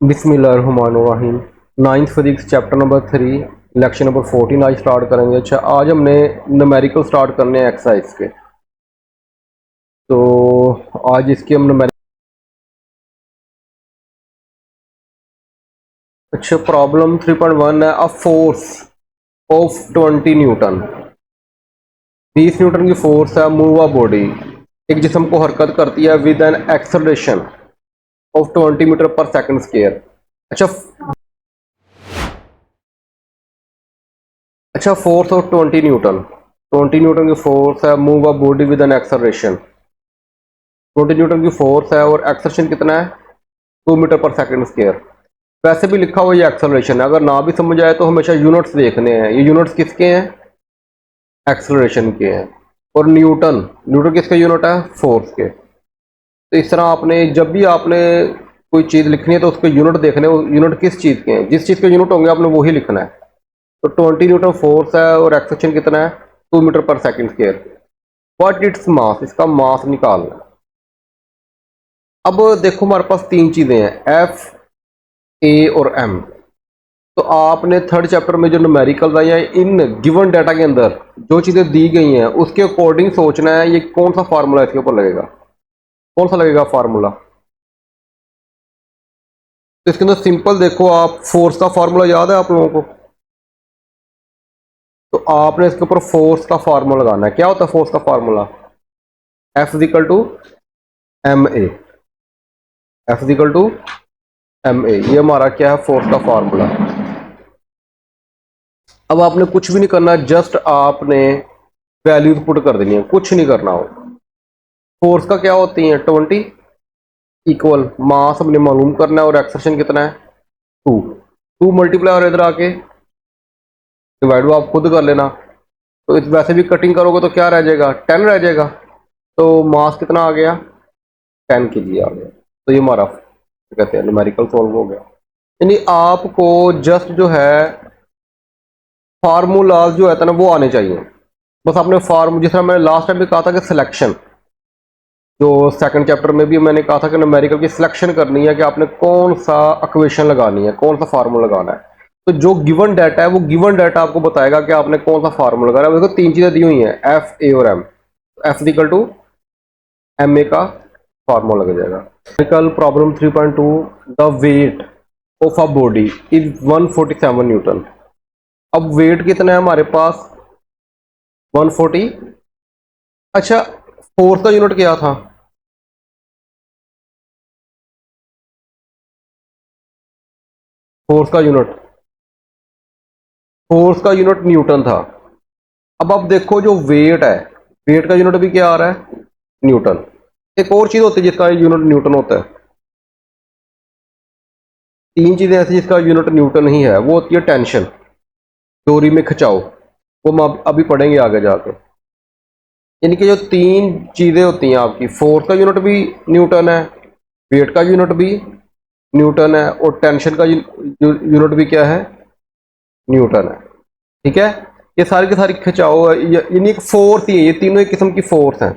बिस्मिल्लाहिर्रहमानिर्रहीम। Ninth physics chapter number 3 lecture number 14 आज start करेंगे। अच्छा, आज हमने न्यूमेरिकल स्टार्ट करने हैं एक्सरसाइज के। तो आज इसके हम न्यूमेरिकल। अच्छा, प्रॉब्लम 3.1 है। A force of 20 newton, 20 newton की फोर्स है, मूव अ बॉडी, एक जिस्म को हरकत करती है with an acceleration of 20 metre per second square. अच्छा, फोर्स ऑफ 20 न्यूटन, 20 न्यूटन की फोर्स है, move a body with an acceleration, 20 newton की फोर्स है और एक्सेलरेशन कितना है, 2 मीटर पर सेकंड स्क्वायर। वैसे भी लिखा हुआ ये एक्सेलरेशन है, अगर ना भी समझ आए तो हमेशा यूनिट्स देखने हैं। ये यूनिट्स किसके हैं? एक्सेलरेशन के हैं। और न्यूटन, न्यूटन किसके यूनिट है? फोर्स के। तो इस तरह आपने जब भी आपने कोई चीज़ लिखनी है तो उसके यूनिट देखने, यूनिट किस चीज़ के हैं, जिस चीज़ के यूनिट होंगे आपने वही लिखना है। तो 20 न्यूटन फोर्स है और एक्सेलरेशन कितना है, 2 metre per second square. What its mass, इसका मास निकालना। अब देखो हमारे पास तीन चीज़ें हैं, एफ, ए और एम। तो आपने थर्ड चैप्टर में जो न्यूमेरिकल है या इन गिवन डाटा के अंदर जो चीज़ें दी गई हैं उसके अकॉर्डिंग सोचना है ये कौन सा फार्मूला इसके ऊपर लगेगा, कौन सा लगेगा फार्मूला। तो इसके अंदर सिंपल देखो, आप फोर्स का फार्मूला याद है आप लोगों को? तो आपने इसके ऊपर फोर्स का फार्मूला लगाना है। क्या होता है फोर्स का formula? F equal to M A, F equal to M A, ये हमारा क्या है, फोर्स का फार्मूला। अब आपने कुछ भी नहीं करना, जस्ट आपने वैल्यूज पुट कर देनी है, कुछ नहीं करना हो। फोर्स का क्या होती है, 20 इक्वल मास हमने मालूम करना है और एक्सेलरेशन कितना है, 2, 2 मल्टीप्लाई और इधर आके डिवाइड आप खुद कर लेना। तो इस वैसे भी कटिंग करोगे तो क्या रह जाएगा, 10 रह जाएगा। तो मास कितना आ गया, 10 kg आ गया। तो ये हमारा कहते हैं न्यूमेरिकल सॉल्व हो गया। यानी आपको जस्ट जो है फार्मूलाज जो है ना वो आने चाहिए। बस आपने जिस तरह मैंने लास्ट टाइम भी कहा था कि सिलेक्शन, जो सेकंड चैप्टर में भी मैंने कहा था कि न्यूमेरिकल की सिलेक्शन करनी है कि आपने कौन सा इक्वेशन लगानी है, कौन सा फार्मूला लगाना है। तो जो गिवन डाटा है वो गिवन डाटा आपको बताएगा कि आपने कौन सा फार्मूला लगाना है। देखो तीन चीज़ें दी हुई हैं, एफ, ए और M. F equal to M A का फार्मूला लग जाएगा। Numerical problem 3.2, the weight of a body is 147 newton. अब वेट कितना है हमारे पास, 140। अच्छा, फोर्स का यूनिट क्या था? फोर्स का यूनिट, फोर्स का यूनिट न्यूटन था। अब आप देखो जो वेट है, वेट का यूनिट भी क्या आ रहा है, न्यूटन। एक और चीज होती है जिसका यूनिट न्यूटन होता है। तीन चीजें ऐसी जिसका यूनिट न्यूटन ही है, वो होती है टेंशन, डोरी में खिंचाव, वो हम अभी पढ़ेंगे आगे जाके। यानी कि जो तीन चीजें होती हैं आपकी, फोर्स का यूनिट भी न्यूटन है, वेट का यूनिट भी न्यूटन है और टेंशन का यूनिट भी क्या है, न्यूटन है। ठीक है, ये सारी की सारी खिंचाव है, यानी एक फोर्स ही है, ये तीनों एक किस्म की फोर्स हैं।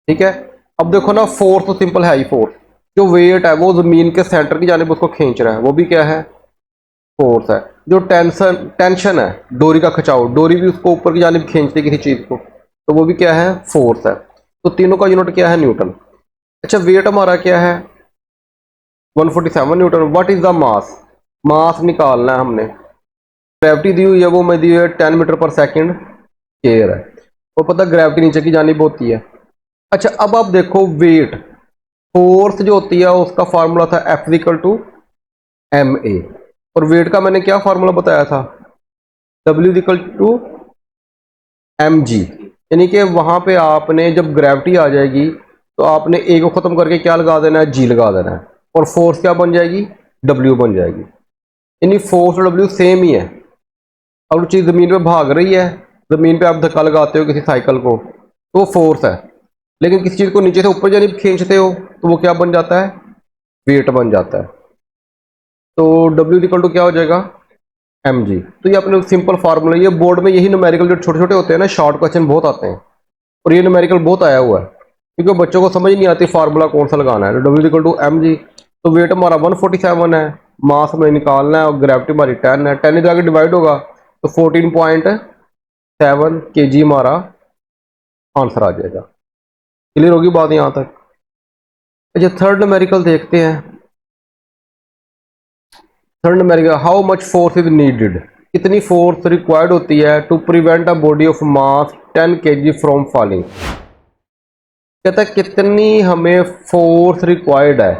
ठीक है, अब देखो ना, फोर्स तो सिंपल है ही फोर्स। जो वेट है वो जमीन के सेंटर की जानिब उसको खींच रहा है, वो भी क्या है, फोर्स है। जो टेंशन है, डोरी का खिंचाव, डोरी भी उसको ऊपर की जानिब खींचती है किसी चीज को, तो वो भी क्या है, फोर्स है। तो तीनों का यूनिट क्या है, न्यूटन। अच्छा, वेट हमारा क्या है, 147 newton. What is the mass, mass निकालना है हमने। ग्रेविटी दी हुई है, वो मैं दी हुई है 10 मीटर पर सेकंड स्क्वायर है, वो पता ग्रेविटी नीचे की जानिब होती है। अच्छा, अब आप देखो वेट, फोर्स जो होती है उसका फार्मूला था F equal to M A, और वेट का मैंने क्या फार्मूला बताया था, W equal to M G. यानी कि वहां पे आपने जब ग्रेविटी आ जाएगी तो आपने ए को खत्म करके क्या लगा देना है, जी लगा देना है, और फोर्स क्या बन जाएगी, डब्ल्यू बन जाएगी। यानी फोर्स और डब्ल्यू सेम ही है। अब वो चीज़ ज़मीन पे भाग रही है, ज़मीन पे आप धक्का लगाते हो किसी साइकिल को तो वो फोर्स है, लेकिन किसी चीज़ को नीचे से ऊपर जानिब खींचते हो तो वो क्या बन जाता है, वेट बन जाता है। तो डब्ल्यू इक्वल टू क्या हो जाएगा, एम जी। तो ये अपने सिंपल फार्मूला, ये बोर्ड में यही न्यूमेरिकल जो छोटे छोटे होते हैं ना, शॉर्ट क्वेश्चन बहुत आते हैं, और ये न्यूमेरिकल बहुत आया हुआ है क्योंकि बच्चों को समझ नहीं आती फार्मूला कौन सा लगाना है। तो W equal to M G, तो वेट हमारा 147 है, मास हमें निकालना है और ग्रेविटी हमारी 10 है। 10 इधर आगे डिवाइड होगा तो 14.7 kg हमारा आंसर आ जाएगा। क्लियर होगी बात यहाँ तक? अच्छा, थर्ड न्यूमेरिकल देखते हैं। Third numerical, how much force is needed, कितनी फोर्स रिक्वायर्ड होती है to prevent a body of mass 10 kg from falling. कहता है कितनी हमें फोर्स रिक्वायर्ड है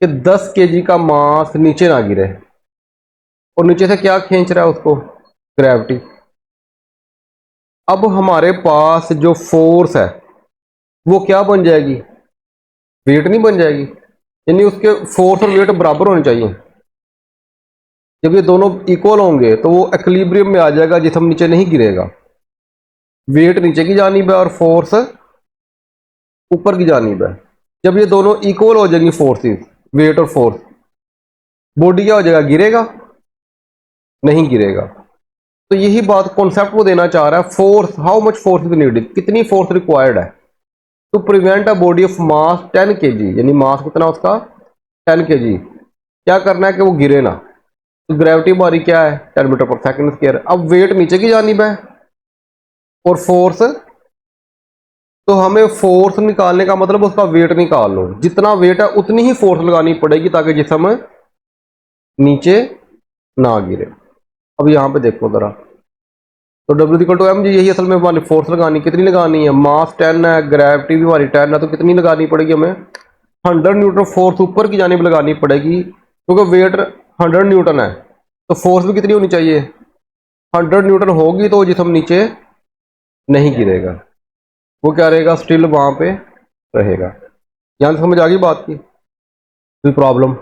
कि 10 kg का मास नीचे ना गिरे। और नीचे से क्या खींच रहा है उसको? ग्रेविटी। अब हमारे पास जो फोर्स है वो क्या बन जाएगी? वेट नहीं बन जाएगी। यानी उसके फोर्स और वेट बराबर होने चाहिए। जब ये दोनों इक्वल होंगे तो वो इक्विलिब्रियम में आ जाएगा, जिसम नीचे नहीं गिरेगा। वेट नीचे की जानिब है और फोर्स ऊपर की जानिब है। जब ये दोनों इक्वल हो जाएंगी फोर्सेस, वेट और फोर्स, बॉडी क्या हो जाएगा? गिरेगा नहीं? गिरेगा। तो यही बात कॉन्सेप्ट वो देना चाह रहा है। Force, how much force is needed, कितनी फोर्स रिक्वायर्ड है to prevent a body of mass 10 kg, यानी मास कितना उसका? 10 kg। क्या करना है कि वो गिरे ना। तो ग्रेविटी हमारी क्या है? 10 मीटर पर सेकंड स्क्वायर। अब वेट नीचे की जानिब है और फोर्स, तो हमें फोर्स निकालने का मतलब उसका वेट निकाल लो। जितना वेट है उतनी ही फोर्स लगानी पड़ेगी ताकि जिसम नीचे ना गिरे। अब यहाँ पे देखो जरा, तो W=mg, यही असल में हमारी फोर्स लगानी। कितनी लगानी है? मास 10 है, ग्रेविटी भी हमारी 10 है, तो कितनी लगानी पड़ेगी हमें? 100 न्यूटन फोर्स ऊपर की जानिब लगानी पड़ेगी, क्योंकि वेट 100 न्यूटन है। तो फोर्स भी कितनी होनी चाहिए? 100 न्यूटन होगी तो जिसम नीचे नहीं गिरेगा, वो क्या रहेगा? स्टिल वहां पे रहेगा। यहाँ समझ आ गई बात की? कोई प्रॉब्लम?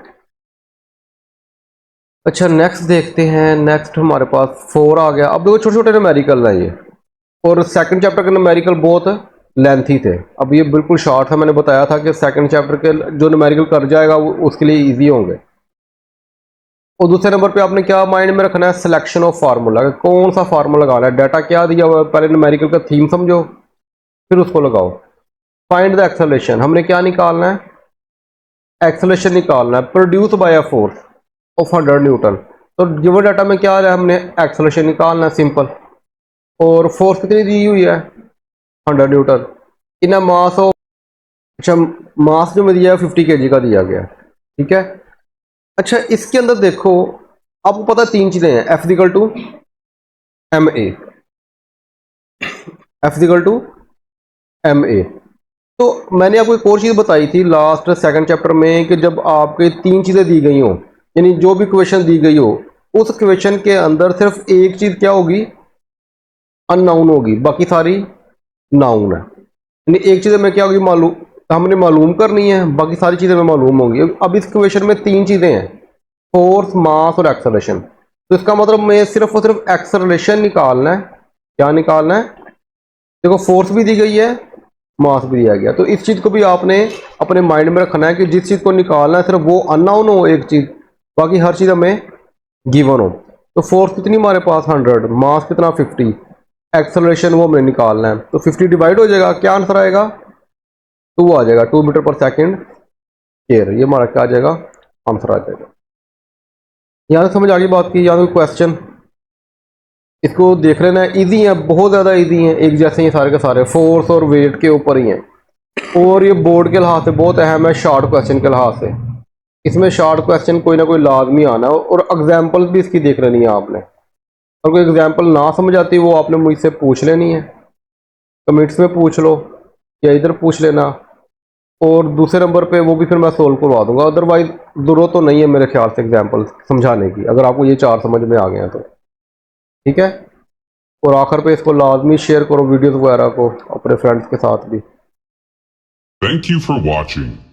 अच्छा, नेक्स्ट देखते हैं। नेक्स्ट हमारे पास 4 आ गया। अब देखो छोटे छोटे न्यूमेरिकल है ये, और सेकंड चैप्टर के न्यूमेरिकल बहुत लेंथी थे। अब ये बिल्कुल शॉर्ट है। मैंने बताया था कि सेकंड चैप्टर के जो न्यूमेरिकल कर जाएगा वो उसके लिए इजी होंगे। और दूसरे नंबर पे आपने क्या माइंड में रखना है? Selection of formula. कौन सा फार्मूला लगाना है? डाटा क्या दिया हुआ है, पहले न्यूमेरिकल का थीम समझो, फिर उसको लगाओ। फाइंड द एक्सेलरेशन, हमने क्या निकालना है? एक्सेलरेशन निकालना है produce by a force of 100 Newton. तो गिवन डाटा में क्या है? हमने एक्सेलरेशन निकालना है, सिंपल। और फोर्स कितनी दी हुई है? 100 न्यूटन इन मास ऑफ, अच्छा मास जो में दिया है 50 kg का दिया गया, ठीक है। अच्छा, इसके अंदर देखो, आपको पता है 3 चीजें हैं, F=ma, F=ma। तो मैंने आपको एक और चीज बताई थी लास्ट सेकंड चैप्टर में कि जब आपके 3 चीजें दी गई हो, यानी जो भी क्वेश्चन दी गई हो, उस क्वेश्चन के अंदर सिर्फ एक चीज क्या होगी? अननाउन होगी, बाकी सारी नाउन है। यानी एक चीज हमें क्या होगी? मालूम, हमने मालूम करनी है, बाकी सारी चीजें हमें मालूम होंगी। अब इस क्वेश्चन में 3 चीजें हैं, फोर्स, मास और एक्सेलरेशन। तो इसका मतलब मैं सिर्फ और सिर्फ एक्सेलरेशन निकालना है। क्या निकालना है? देखो, फोर्स भी दी गई है, मास भी दिया गया। तो इस चीज को भी आपने अपने माइंड में रखना है कि जिस चीज को निकालना है सिर्फ वो अननोन हो एक चीज, बाकी हर चीज हमें गिवन हो। तो फोर्स कितनी हमारे पास? 100, मास कितना? 50, एक्सेलरेशन वो हमें निकालना है। तो 50 डिवाइड हो जाएगा, क्या आंसर आएगा? 2 आ जाएगा, 2 मीटर पर सेकेंड स्क्वायर। ये हमारा क्या आ जाएगा? आंसर आ जाएगा। यहाँ से समझ आ गई बात की? यहाँ कोई क्वेश्चन? इसको देख लेना है, इजी है, बहुत ज़्यादा इजी है, एक जैसे ही सारे के सारे, फोर्स और वेट के ऊपर ही हैं। और ये बोर्ड के लिहाज से बहुत अहम है, शॉर्ट क्वेश्चन के लिहाज से। इसमें शॉर्ट क्वेश्चन कोई ना कोई लाजमी आना है, और एग्जाम्पल भी इसकी देख लेनी है आपने। और कोई एग्जाम्पल ना समझ आती वो आपने मुझसे पूछ लेनी है, कमेंट्स में पूछ लो या इधर पूछ लेना, और दूसरे नंबर पे वो भी फिर मैं सोल्व करवा दूंगा। अदरवाइज ज़रूरत तो नहीं है मेरे ख्याल से एग्जाम्पल समझाने की, अगर आपको ये 4 समझ में आ गए हैं तो ठीक है। और आखिर पे इसको लाजमी शेयर करो वीडियोस वगैरह को अपने फ्रेंड्स के साथ भी। Thank you for watching.